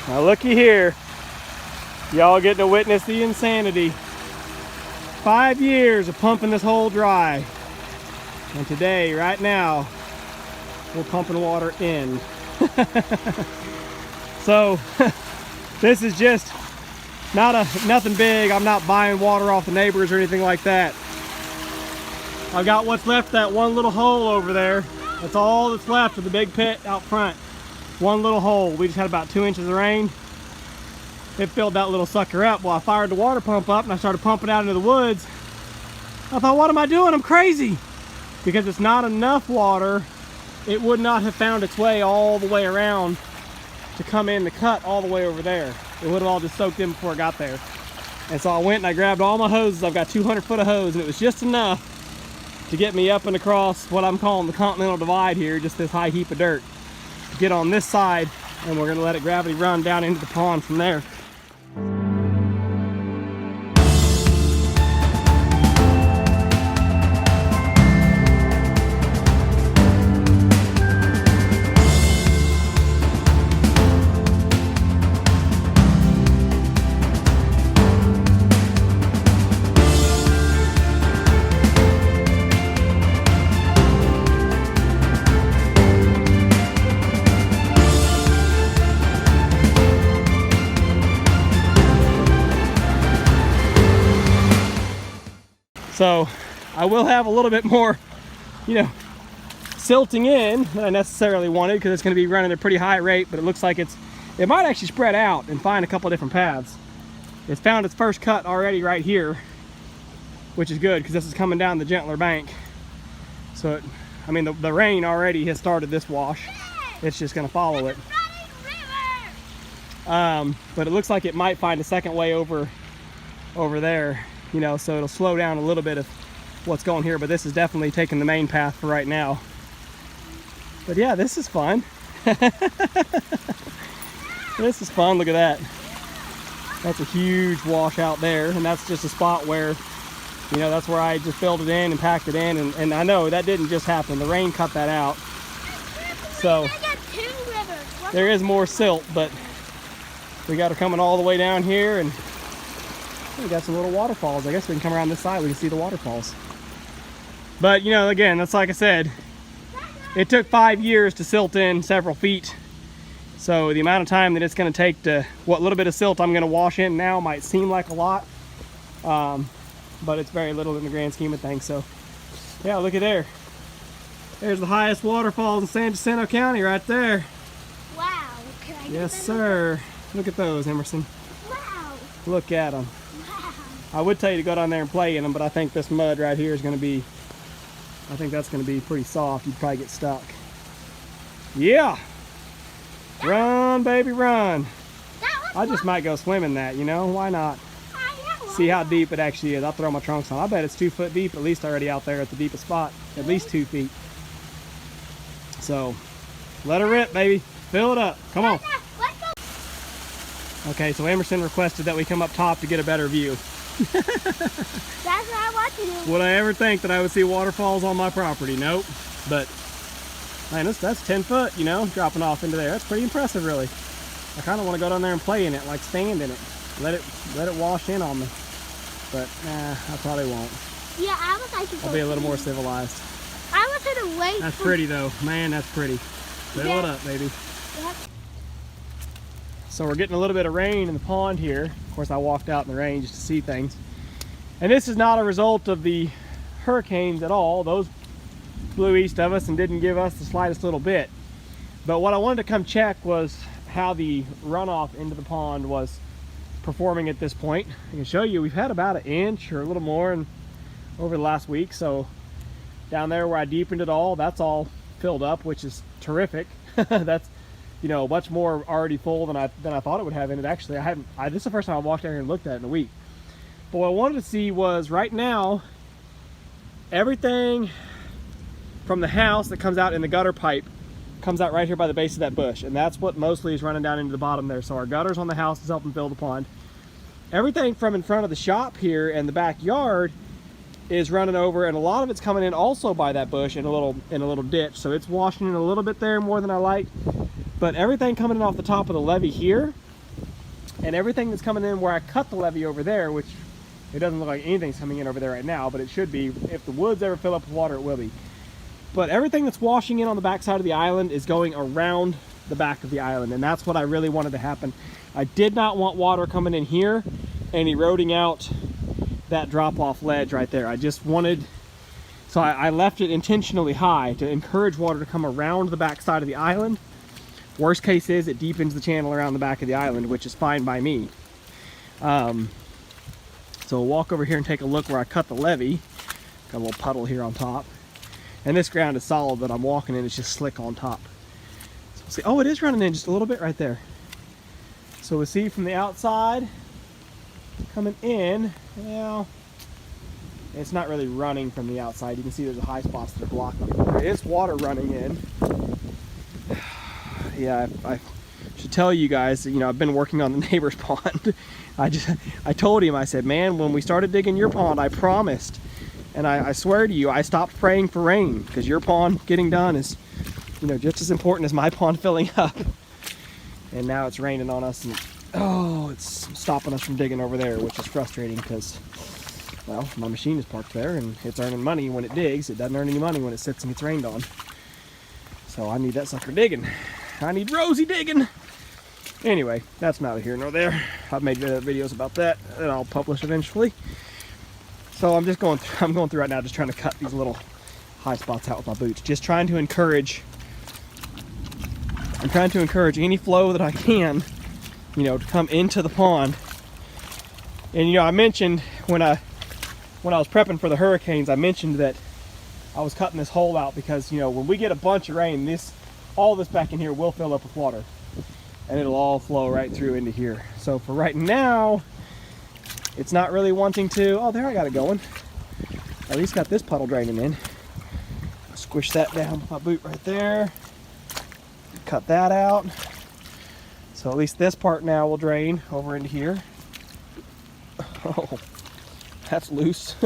Now looky here. Y'all getting to witness the insanity. 5 years of pumping this hole dry. And today, right now, we're pumping water in. So, this is just nothing big. I'm not buying water off the neighbors or anything like that. I've got what's left, that one little hole over there. That's all that's left of the big pit out front. One little hole. We just had about 2 inches of rain. It filled that little sucker up. Well, I fired the water pump up and I started pumping out into the woods. I thought, what am I doing? I'm crazy. Because it's not enough water. It would not have found its way all the way around to come in the cut all the way over there. It would have all just soaked in before it got there. And so I went and I grabbed all my hoses. I've got 200 foot of hose, and it was just enough to get me up and across what I'm calling the Continental Divide here, just this high heap of dirt. Get on this side, and we're gonna let it gravity run down into the pond from there. So I will have a little bit more, silting in than I necessarily wanted, because it's going to be running at a pretty high rate, but it looks like it might actually spread out and find a couple of different paths. It's found its first cut already right here, which is good because this is coming down the gentler bank. So, the rain already has started this wash. It's just going to follow it. But it looks like it might find a second way over there. So it'll slow down a little bit of what's going here, but this is definitely taking the main path for right now. But yeah, this is fun. This is fun. Look at that. That's a huge wash out there, and that's just a spot where, that's where I just filled it in and packed it in, and I know that didn't just happen. The rain cut that out. So there is more silt, but we got her coming all the way down here, and we got some little waterfalls. I guess we can come around this side, we can see the waterfalls. But again, that's like I said, it took 5 years to silt in several feet. So the amount of time that it's going to take to, what little bit of silt I'm going to wash in now might seem like a lot, but it's very little in the grand scheme of things. So yeah, look at there. There's the highest waterfalls in San Jacinto County right there. Wow. Can I get Yes, sir. Look at those, Emerson. Wow. Look at them. I would tell you to go down there and play in them, but I think this mud right here is going to be, I think that's going to be pretty soft. You'd probably get stuck. Yeah. Run, baby, run. I just might go swim in that, why not? See how deep it actually is. I'll throw my trunks on. I bet it's 2 foot deep, at least already out there at the deepest spot. At least 2 feet. So, let her rip, baby. Fill it up. Come on. Okay, so Emerson requested that we come up top to get a better view. That's what I want to do. Would I ever think that I would see waterfalls on my property? Nope. But man, that's 10 foot, dropping off into there. That's pretty impressive, really. I kind of want to go down there and play in it, like stand in it. Let it wash in on me. But nah, I probably won't. Yeah, I was like, I'll be a little more civilized. I was gonna wait. That's pretty though, man. That's pretty. Fill it up, baby. Yep. So we're getting a little bit of rain in the pond here. Of course, I walked out in the rain just to see things. And this is not a result of the hurricanes at all. Those blew east of us and didn't give us the slightest little bit. But what I wanted to come check was how the runoff into the pond was performing at this point. I can show you we've had about 1 inch or a little more over the last week. So down there where I deepened it all, that's all filled up, which is terrific. That's much more already full than I thought it would have in it. Actually, this is the first time I walked down here and looked at it in a week. But what I wanted to see was right now, everything from the house that comes out in the gutter pipe comes out right here by the base of that bush, and that's what mostly is running down into the bottom there. So our gutters on the house is helping fill the pond. Everything from in front of the shop here and the backyard is running over, and a lot of it's coming in also by that bush in a little ditch. So it's washing in a little bit there more than I liked. But everything coming in off the top of the levee here And everything that's coming in where I cut the levee over there, which it doesn't look like anything's coming in over there right now, but it should be. If the woods ever fill up with water, it will be. But everything that's washing in on the back side of the island is going around the back of the island, and that's what I really wanted to happen. I did not want water coming in here and eroding out that drop-off ledge right there. I just wanted, so I left it intentionally high to encourage water to come around the back side of the island. Worst case is it deepens the channel around the back of the island, which is fine by me. So we'll walk over here and take a look where I cut the levee. Got a little puddle here on top. And this ground is solid, but I'm walking in, it's just slick on top. So we'll see, oh, it is running in just a little bit right there. So we'll see from the outside, coming in, well, it's not really running from the outside. You can see there's a high spots that are blocking it. There is water running in. Yeah, I should tell you guys, you know, I've been working on the neighbor's pond. I told him, I said, man, when we started digging your pond, I promised, and I swear to you, I stopped praying for rain, because your pond getting done is, you know, just as important as my pond filling up. And now it's raining on us, and oh, it's stopping us from digging over there, which is frustrating because, well, my machine is parked there and it's earning money when it digs. It doesn't earn any money when it sits and gets rained on. So I need that sucker digging. I need Rosie digging. Anyway, that's neither here nor there. I've made videos about that and I'll publish eventually. So I'm just going through right now, just trying to cut these little high spots out with my boots. Just trying to encourage, I'm trying to encourage any flow that I can, you know, to come into the pond. And you know, I mentioned when I was prepping for the hurricanes, I mentioned that I was cutting this hole out because, you know, when we get a bunch of rain, all this back in here will fill up with water. And it'll all flow right through into here. So for right now, it's not really wanting to, oh, there I got it going. At least got this puddle draining in. Squish that down with my boot right there. Cut that out. So at least this part now will drain over into here. Oh, that's loose.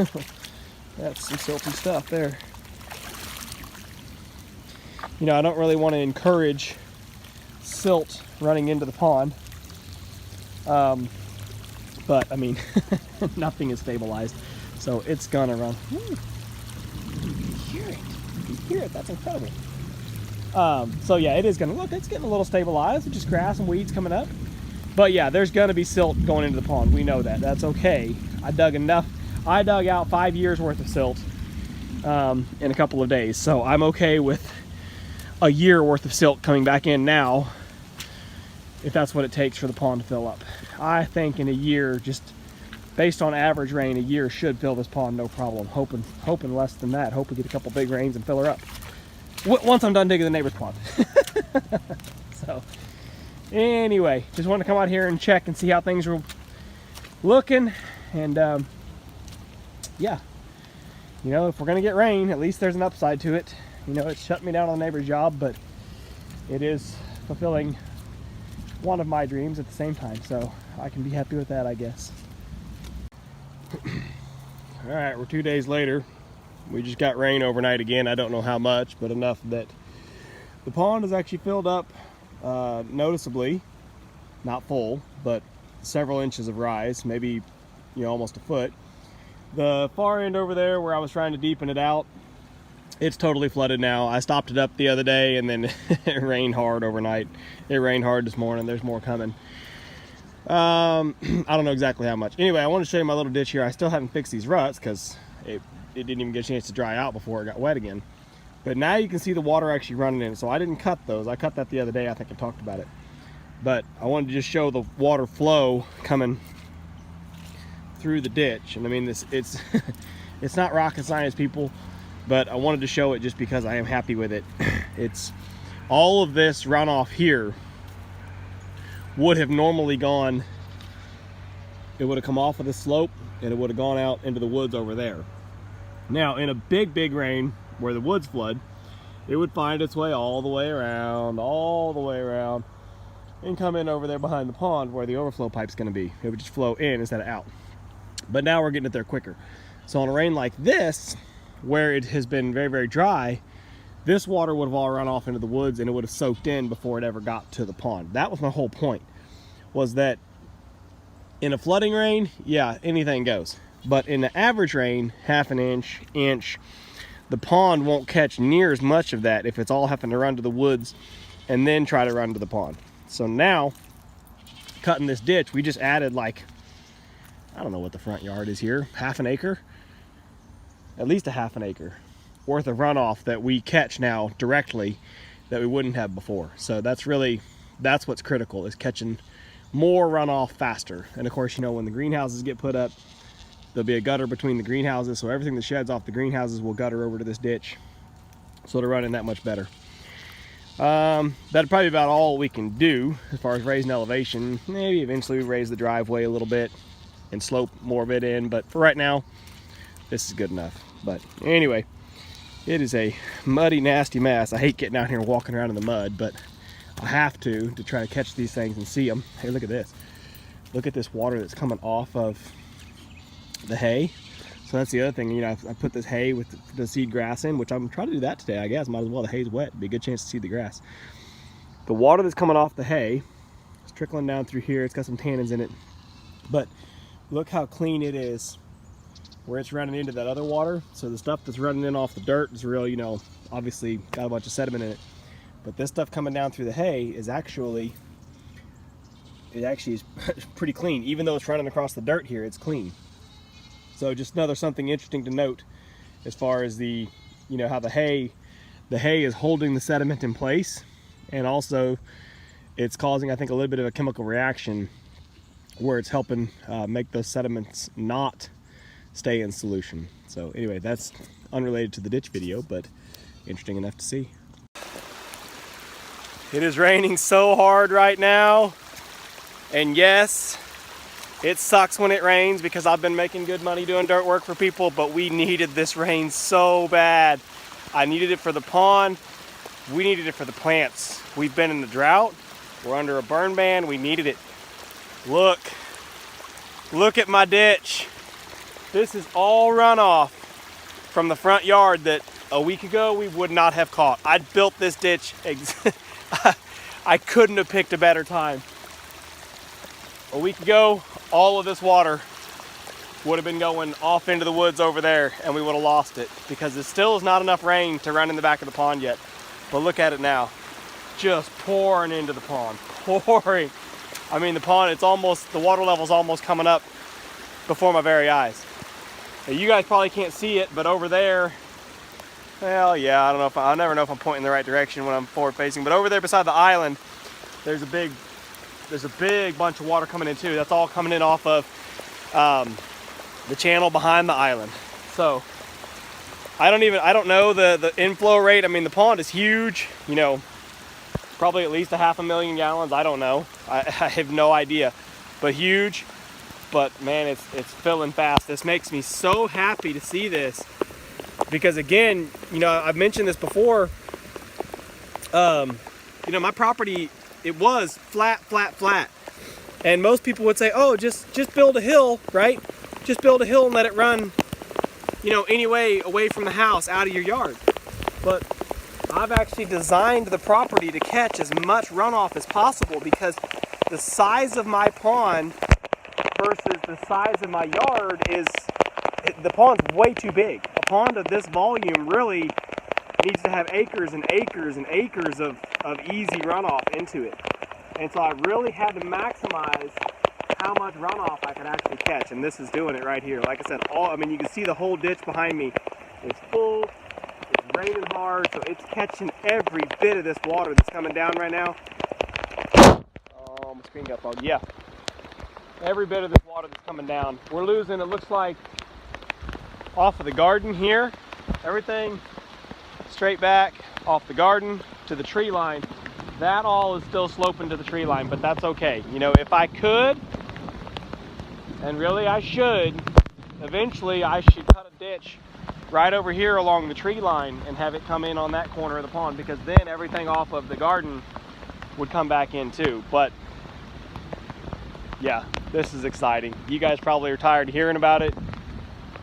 That's some silty stuff there. You know, I don't really want to encourage silt running into the pond. But I mean, nothing is stabilized, so it's gonna run. Ooh, you can hear it. You can hear it. That's incredible. So yeah, it is gonna look. It's getting a little stabilized. It's just grass and weeds coming up. But yeah, there's gonna be silt going into the pond. We know that. That's okay. I dug enough. I dug out 5 years worth of silt in a couple of days, so I'm okay with a year worth of silt coming back in now, if that's what it takes for the pond to fill up. I think in a year, just based on average rain, a year should fill this pond no problem. Hoping less than that. Hope we get a couple big rains and fill her up once I'm done digging the neighbor's pond. So anyway, just wanted to come out here and check and see how things were looking. And yeah, you know, if we're gonna get rain, at least there's an upside to it. You know, it's shut me down on the neighbor's job, but it is fulfilling one of my dreams at the same time, so I can be happy with that, I guess. All right, we're 2 days later. We just got rain overnight again. I don't know how much, but enough that the pond is actually filled up noticeably, not full, but several inches of rise, maybe, you know, almost a foot. The far end over there where I was trying to deepen it out, it's totally flooded now. I stopped it up the other day and then it rained hard overnight. It rained hard this morning. There's more coming. I don't know exactly how much. Anyway, I want to show you my little ditch here. I still haven't fixed these ruts because it didn't even get a chance to dry out before it got wet again. But now you can see the water actually running in. So I didn't cut those. I cut that the other day. I think I talked about it. But I wanted to just show the water flow coming through the ditch. And I mean, it's it's not rocket science, people. But I wanted to show it just because I am happy with it. It's all of this runoff here would have normally gone, it would have come off of the slope and it would have gone out into the woods over there. Now in a big rain where the woods flood, it would find its way all the way around and come in over there behind the pond where the overflow pipe's going to be. It would just flow in instead of out. But now we're getting it there quicker. So on a rain like this, where it has been very dry, this water would have all run off into the woods and it would have soaked in before it ever got to the pond. That was my whole point, was that In a flooding rain, yeah, anything goes. But in the average rain, half an inch, the pond won't catch near as much of that if it's all having to run to the woods and then try to run to the pond. So now, cutting this ditch, we just added like, I don't know what the front yard is here, half an acre? At least a half an acre worth of runoff that we catch now directly that we wouldn't have before. So that's what's critical, is catching more runoff faster. And of course, you know, when the greenhouses get put up, there'll be a gutter between the greenhouses, so everything that sheds off the greenhouses will gutter over to this ditch, so it'll run in that much better. That'd probably be about all we can do as far as raising elevation. Maybe eventually we raise the driveway a little bit and slope more of it in, but for right now, this is good enough. But anyway, it is a muddy, nasty mess. I hate getting out here and walking around in the mud, but I have to try to catch these things and see them. Hey, look at this. Look at this water that's coming off of the hay. So that's the other thing, you know, I put this hay with the seed grass in, which I'm trying to do that today, I guess. Might as well, the hay's wet. It'd be a good chance to seed the grass. The water that's coming off the hay is trickling down through here. It's got some tannins in it. But look how clean it is where it's running into that other water. So the stuff that's running in off the dirt is real, you know, obviously got a bunch of sediment in it. But this stuff coming down through the hay is actually is pretty clean. Even though it's running across the dirt here, it's clean. So just something interesting to note as far as the, you know, how the hay is holding the sediment in place, and also it's causing, I think, a little bit of a chemical reaction where it's helping make those sediments not stay in solution. So anyway, that's unrelated to the ditch video, but interesting enough to see. It is raining so hard right now, and yes, it sucks when it rains because I've been making good money doing dirt work for people, but we needed this rain so bad. I needed it for the pond. We needed it for the plants. We've been in the drought. We're under a burn ban. We needed it. Look at my ditch. This is all runoff from the front yard that a week ago we would not have caught. I built this ditch. I couldn't have picked a better time. A week ago, all of this water would have been going off into the woods over there, and we would have lost it because there still is not enough rain to run in the back of the pond yet. But look at it now, just pouring into the pond, pouring. I mean, the pond, the water level's almost coming up before my very eyes. Now, you guys probably can't see it, but over there, well, yeah, I never know if I'm pointing in the right direction when I'm forward facing, but over there beside the island, there's a big bunch of water coming in too. That's all coming in off of the channel behind the island. So I don't know the inflow rate. I mean, the pond is huge, you know, probably at least 500,000 gallons. I don't know. I have no idea, but huge. But man, it's filling fast. This makes me so happy to see this because, again, you know, I've mentioned this before. You know, my property, it was flat. And most people would say, oh, just build a hill, right? Just build a hill and let it run, you know, anyway, away from the house, out of your yard. But I've actually designed the property to catch as much runoff as possible because the size of my pond versus the size of my yard the pond's way too big. A pond of this volume really needs to have acres and acres and acres of easy runoff into it. And so I really had to maximize how much runoff I could actually catch, and this is doing it right here. Like I said, I mean, you can see the whole ditch behind me is full. It's raining hard, so it's catching every bit of this water that's coming down right now. Oh, my screen got fogged. Yeah, every bit of this water that's coming down. We're losing, it looks like, off of the garden here, everything straight back off the garden to the tree line. That all is still sloping to the tree line, but that's okay. You know, if I could, and really I should, eventually I should cut a ditch right over here along the tree line and have it come in on that corner of the pond, because then everything off of the garden would come back in too. But yeah, this is exciting. You guys probably are tired of hearing about it,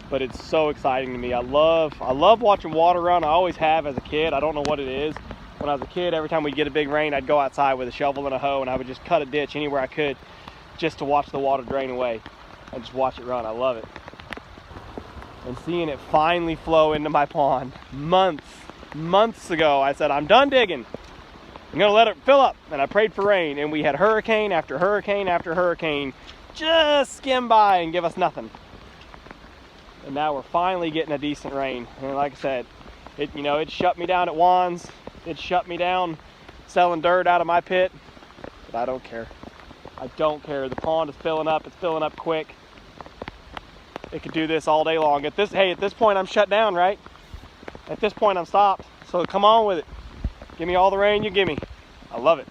but it's so exciting to me. I love watching water run. I always have as a kid. I don't know what it is. When I was a kid, every time we'd get a big rain, I'd go outside with a shovel and a hoe and I would just cut a ditch anywhere I could just to watch the water drain away and just watch it run. I love it. And seeing it finally flow into my pond months ago, I said, I'm done digging. I'm gonna let it fill up. And I prayed for rain, and we had hurricane after hurricane after hurricane just skim by and give us nothing. And now we're finally getting a decent rain. And like I said, it shut me down at Juan's. It shut me down selling dirt out of my pit. But I don't care. I don't care. The pond is filling up. It's filling up quick. It could do this all day long. At this point I'm shut down, right? At this point I'm stopped. So come on with it. Give me all the rain you give me. I love it.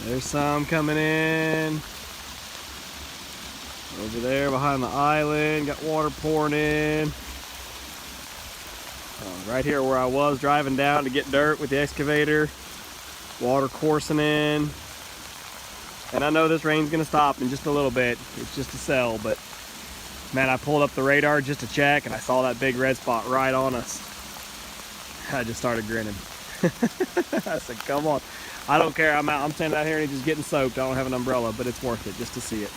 There's some coming in. Over there behind the island, got water pouring in. Right here where I was driving down to get dirt with the excavator. Water coursing in. And I know this rain's gonna stop in just a little bit. It's just a cell, but man, I pulled up the radar just to check and I saw that big red spot right on us. I just started grinning. I said, come on. I don't care, I'm standing out here and just getting soaked. I don't have an umbrella, but it's worth it just to see it.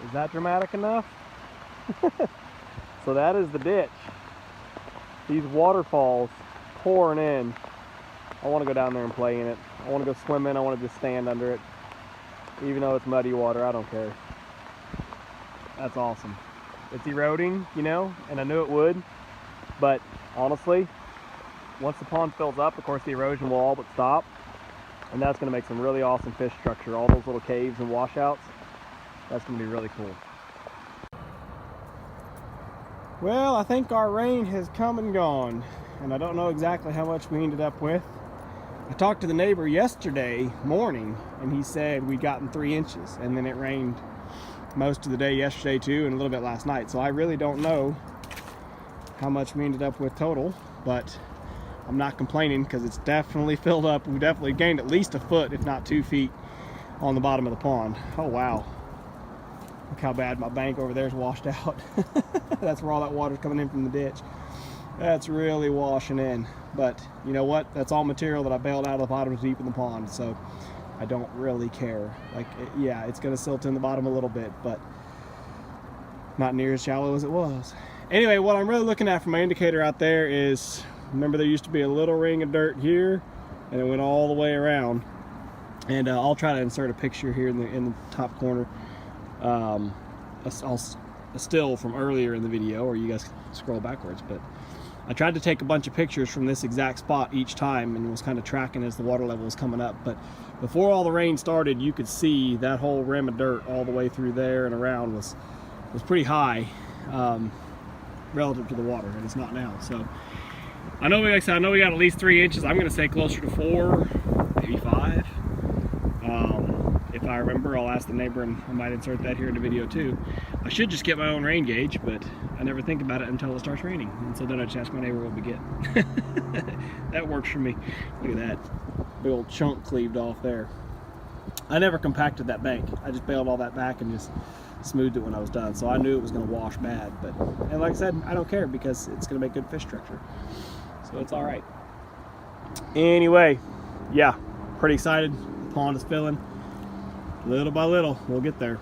Is that dramatic enough? So that is the ditch. These waterfalls pouring in. I want to go down there and play in it. I want to go swim in. I want to just stand under it. Even though it's muddy water, I don't care. That's awesome. It's eroding, and I knew it would. But honestly, once the pond fills up, of course the erosion will all but stop. And that's going to make some really awesome fish structure. All those little caves and washouts. That's going to be really cool. Well, I think our rain has come and gone. And I don't know exactly how much we ended up with. I talked to the neighbor yesterday morning and he said we'd gotten 3 inches, and then it rained most of the day yesterday too and a little bit last night. So I really don't know how much we ended up with total, but I'm not complaining because it's definitely filled up. We definitely gained at least a foot, if not 2 feet on the bottom of the pond. Oh wow. Look how bad my bank over there is washed out. That's where all that water's coming in from the ditch. That's really washing in. But you know what? That's all material that I bailed out of the bottom deep in the pond, so I don't really care. Yeah, it's going to silt in the bottom a little bit, but not near as shallow as it was. Anyway, what I'm really looking at from my indicator out there is, remember there used to be a little ring of dirt here, and it went all the way around. And I'll try to insert a picture here in the top corner. A still from earlier in the video, or you guys can scroll backwards, but I tried to take a bunch of pictures from this exact spot each time and was kind of tracking as the water level was coming up. But before all the rain started, you could see that whole rim of dirt all the way through there and around was pretty high relative to the water, and it's not now. So I know, like I said, we got at least 3 inches. I'm going to say closer to 4, maybe 5. If I remember, I'll ask the neighbor, and I might insert that here in the video too. I should just get my own rain gauge, but I never think about it until it starts raining, and so then I just ask my neighbor what we get. That works for me. Look at that big old chunk cleaved off there. I never compacted that bank. I just bailed all that back and just smoothed it when I was done, so I knew it was going to wash bad. And like I said, I don't care because it's going to make good fish structure, so it's all right. Anyway, yeah, pretty excited. The pond is filling. Little by little, we'll get there.